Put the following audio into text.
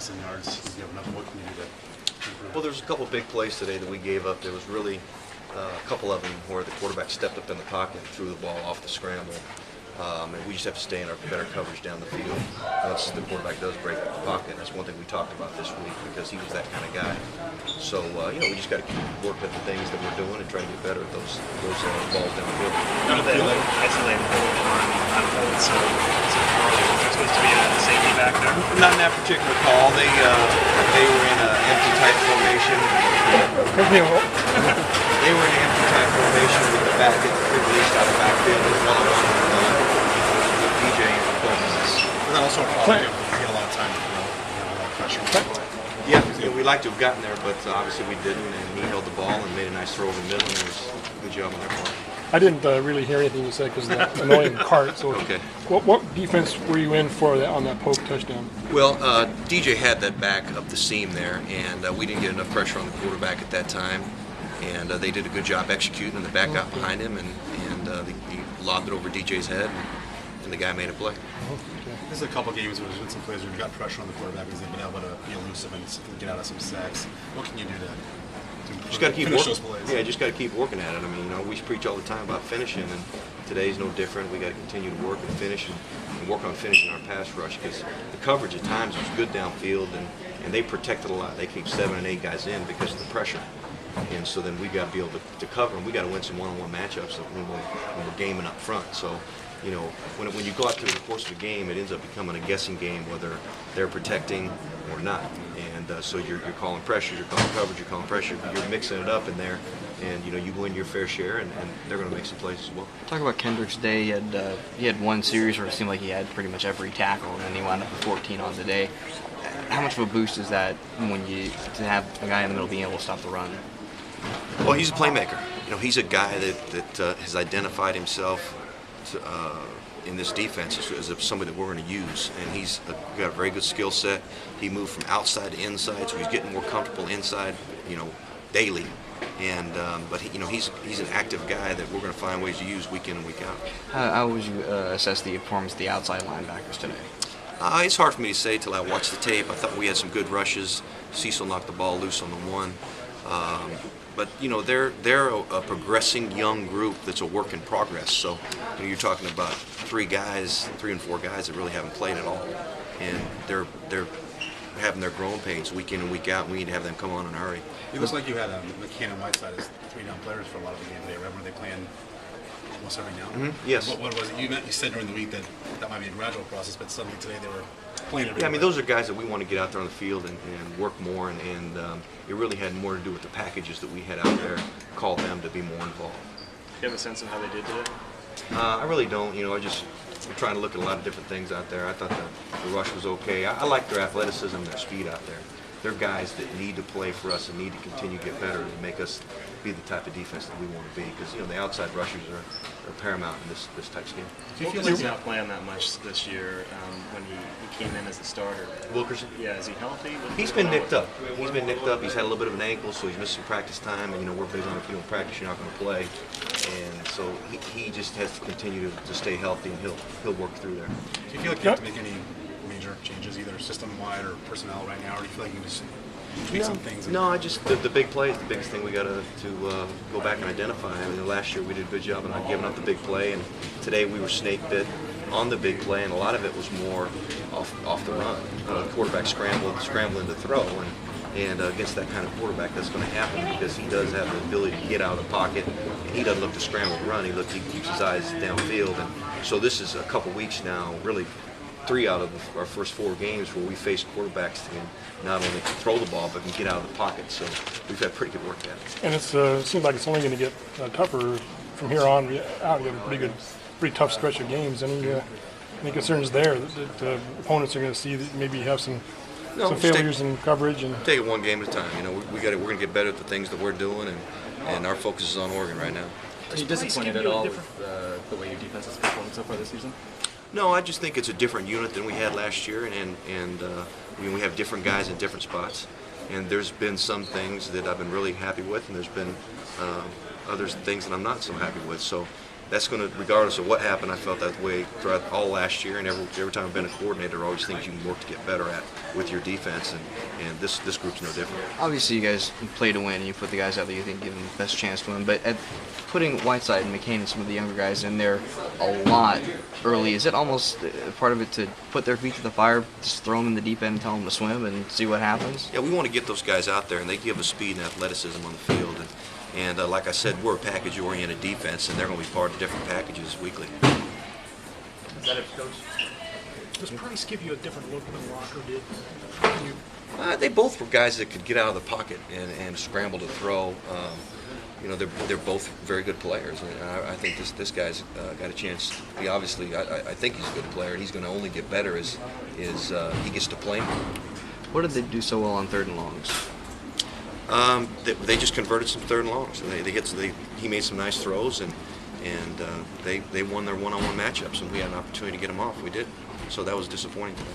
passing yards he's given up. What can you do to improve? Well, there's a couple big plays today that we gave up. There was really a couple of them where the quarterback stepped up in the pocket and threw the ball off the scramble. And we just have to stay in our better coverage down the field once the quarterback does break the pocket. That's one thing we talked about this week because he was that kind of guy. So, we just got to keep working at the things that we're doing and try to get better at those balls down the field. How do they isolate on hold? So it's supposed to be a safety back there? Not in that particular call. They were in an empty type formation. They were in an empty type formation with the back getting released out of the backfield. DJ in the plays. But that also a problem. You get a lot of time to throw, a lot of pressure. Yeah, we'd like to have gotten there, but obviously we didn't, and he held the ball and made a nice throw over the middle, and it was a good job on their part. I didn't really hear anything you said because of that annoying cart. So, okay. What defense were you in for that on that poke touchdown? Well, DJ had that back up the seam there, and we didn't get enough pressure on the quarterback at that time, and they did a good job executing, and the back got behind him, and he lobbed it over DJ's head, and the guy made a play. There's a couple games where there's been some plays where you've got pressure on the quarterback because they've been able to be elusive and get out of some sacks. What can you do to just got to keep finish working. those plays? Yeah, just got to keep working at it. I mean, we preach all the time about finishing, and today's no different. We got to continue to work and finish and work on finishing our pass rush because the coverage at times was good downfield, and they protected a lot. They keep 7 and 8 guys in because of the pressure. And so then we got to be able to cover them. We got to win some one-on-one matchups when we're gaming up front. So, when you go out through the course of the game, it ends up becoming a guessing game whether they're protecting or not. And so you're calling pressure, you're calling coverage, you're calling pressure, but you're mixing it up in there. And you win your fair share, and they're going to make some plays as well. Talk about Kendricks' day. He had one series where it seemed like he had pretty much every tackle, and then he wound up with 14 on the day. How much of a boost is that to have a guy in the middle being able to stop the run? Well, he's a playmaker. He's a guy that has identified himself in this defense as somebody that we're going to use, and he's got a very good skill set. He moved from outside to inside, so he's getting more comfortable inside, daily. And but he's an active guy that we're going to find ways to use week in and week out. How would you assess the performance of the outside linebackers today? It's hard for me to say till I watch the tape. I thought we had some good rushes. Cecil knocked the ball loose on the one. But they're a progressing young group that's a work in progress. So you're talking about 3 and 4 guys that really haven't played at all, and they're having their growing pains week in and week out. And we need to have them come on in a hurry. It looks like you had McCann and Whiteside as 3 down players for a lot of the game today. Remember they playing almost every down? Mm-hmm. Yes. What was it? You said during the week that might be a gradual process, but suddenly today they were playing every. Yeah, I mean those are guys that we want to get out there on the field and work more, and it really had more to do with the packages that we had out there. Call them to be more involved. Do you have a sense of how they did today? I really don't. I'm trying to look at a lot of different things out there. I thought the rush was okay. I like their athleticism and their speed out there. They're guys that need to play for us and need to continue to get better and make us be the type of defense that we want to be. Because the outside rushers are paramount in this type scheme. Do you feel like he's not playing that much this year when he came in as a starter? Wilkerson? Yeah, is he healthy? He's been nicked up. He's had a little bit of an ankle, so he's missed some practice time. And we're big on if you don't practice, you're not going to play. And so he just has to continue to stay healthy, and he'll work through there. Do you feel like you have to make any major changes, either system-wide or personnel right now, or do you feel like you can just tweak some things? No, the big play is the biggest thing we got to go back and identify. I mean, last year we did a good job of not giving up the big play, and today we were snake bit on the big play, and a lot of it was more off the run. Quarterback scrambling to throw, and against that kind of quarterback, that's going to happen because he does have the ability to get out of the pocket, and he doesn't look to scramble to run. He keeps his eyes downfield, and so this is a couple weeks now, really 3 out of our first 4 games where we faced quarterbacks that can not only throw the ball but can get out of the pocket. So we've had pretty good work at it. And it seems like it's only going to get tougher from here on out. You have a pretty tough stretch of games. Any concerns there that the opponents are going to see that maybe you have some failures in coverage and take it one game at a time. We're going to get better at the things that we're doing, and our focus is on Oregon right now. Are you disappointed at all with the way your defense has performed so far this season? No, I just think it's a different unit than we had last year, and we have different guys in different spots. And there's been some things that I've been really happy with, and there's been other things that I'm not so happy with. So, that's going to, regardless of what happened, I felt that way throughout all last year, and every time I've been a coordinator, there are always things you can work to get better at with your defense, and this group's no different. Obviously, you guys play to win, and you put the guys out that you think give them the best chance to win. But putting Whiteside and McCain and some of the younger guys in there a lot early, is it almost part of it to put their feet to the fire, just throw them in the deep end and tell them to swim and see what happens? Yeah, we want to get those guys out there, and they give us speed and athleticism on the field. And like I said, we're a package-oriented defense, and they're going to be part of different packages weekly. Is that it, Coach? Does Price give you a different look than Walker did? They both were guys that could get out of the pocket and scramble to throw. They're both very good players, and I think this guy's got a chance. Obviously, I think he's a good player, and he's going to only get better as he gets to play more. What did they do so well on 3rd and longs? They just converted some 3rd and longs. He made some nice throws, and they won their one-on-one matchups, and we had an opportunity to get them off. We did, so that was disappointing today.